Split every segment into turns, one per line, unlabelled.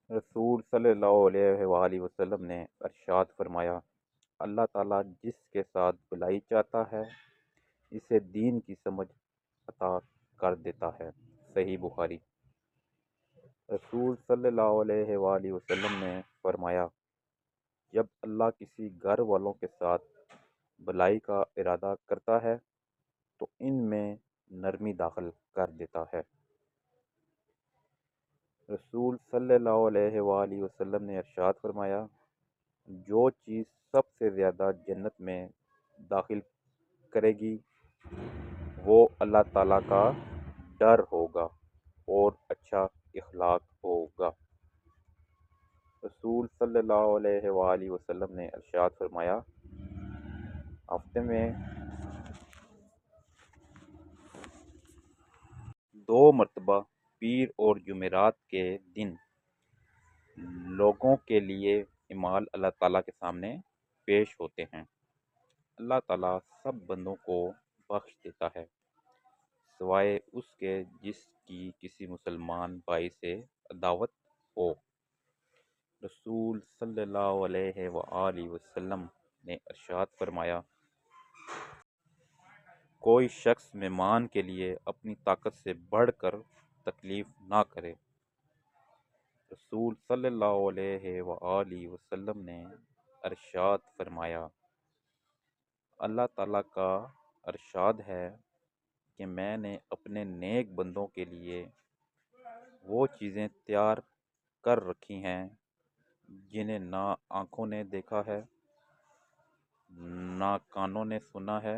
رسول صلی اللہ علیہ وآلہ وسلم نے ارشاد فرمایا، اللہ تعالیٰ جس کے ساتھ بھلائی چاہتا ہے اسے دین کی سمجھ عطا کر دیتا ہے۔ صحیح بخاری۔ رسول صلی اللہ علیہ وآلہ وسلم نے فرمایا، جب اللہ کسی گھر والوں کے ساتھ بھلائی کا ارادہ کرتا ہے تو ان میں نرمی داخل کر دیتا ہے۔ رسول صلی اللہ علیہ وآلہ وسلم نے ارشاد فرمایا، جو چیز سب سے زیادہ جنت میں داخل کرے گی وہ اللہ تعالیٰ کا ڈر ہوگا اور اچھا اخلاق ہوگا۔ رسول صلی اللہ علیہ وآلہ وسلم نے ارشاد فرمایا، ہفتے میں 2 مرتبہ پیر اور جمعرات کے دن لوگوں کے لیے اعمال اللہ تعالیٰ کے سامنے پیش ہوتے ہیں۔ اللہ تعالیٰ سب بندوں کو بخش دیتا ہے سوائے اس کے جس کی کسی مسلمان بھائی سے عداوت ہو۔ رسول صلی اللہ علیہ وآلہ وسلم نے ارشاد فرمایا، کوئی شخص مہمان کے لیے اپنی طاقت سے بڑھ کر تکلیف نہ کرے۔ رسول صلی اللہ علیہ وآلہ وسلم نے ارشاد فرمایا، اللہ تعالیٰ کا ارشاد ہے کہ میں نے اپنے نیک بندوں کے لیے وہ چیزیں تیار کر رکھی ہیں جنہیں نہ آنکھوں نے دیکھا ہے، نہ کانوں نے سنا ہے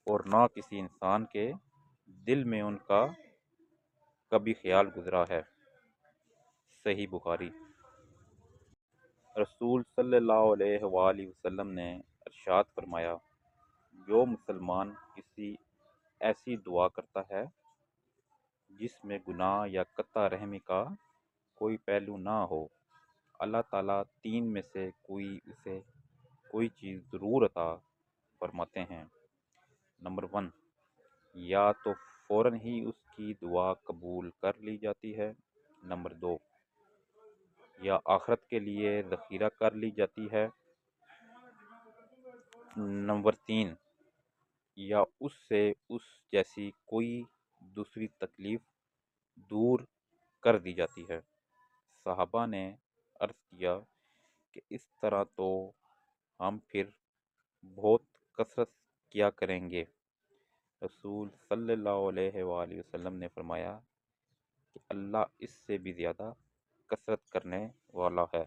اور نہ کسی انسان کے دل میں ان کا کبھی خیال گزرا ہے۔ صحیح بخاری۔ رسول صلی اللہ علیہ وآلہ وسلم نے ارشاد فرمایا، جو مسلمان کسی ایسی دعا کرتا ہے جس میں گناہ یا قطع رحمی کا کوئی پہلو نہ ہو، اللہ تعالیٰ 3 میں سے اسے کوئی چیز ضرور عطا فرماتے ہیں۔ نمبر 1، یا تو فوراً ہی اس کی دعا قبول کر لی جاتی ہے۔ نمبر 2، یا آخرت کے لیے ذخیرہ کر لی جاتی ہے۔ نمبر 3، یا اس سے اس جیسی کوئی دوسری تکلیف دور کر دی جاتی ہے۔ صحابہ نے عرض کیا کہ اس طرح تو ہم پھر بہت کثرت کیا کریں گے۔ رسول صلی اللہ علیہ وآلہ وسلم نے فرمایا کہ اللہ اس سے بھی زیادہ کثرت کرنے والا ہے۔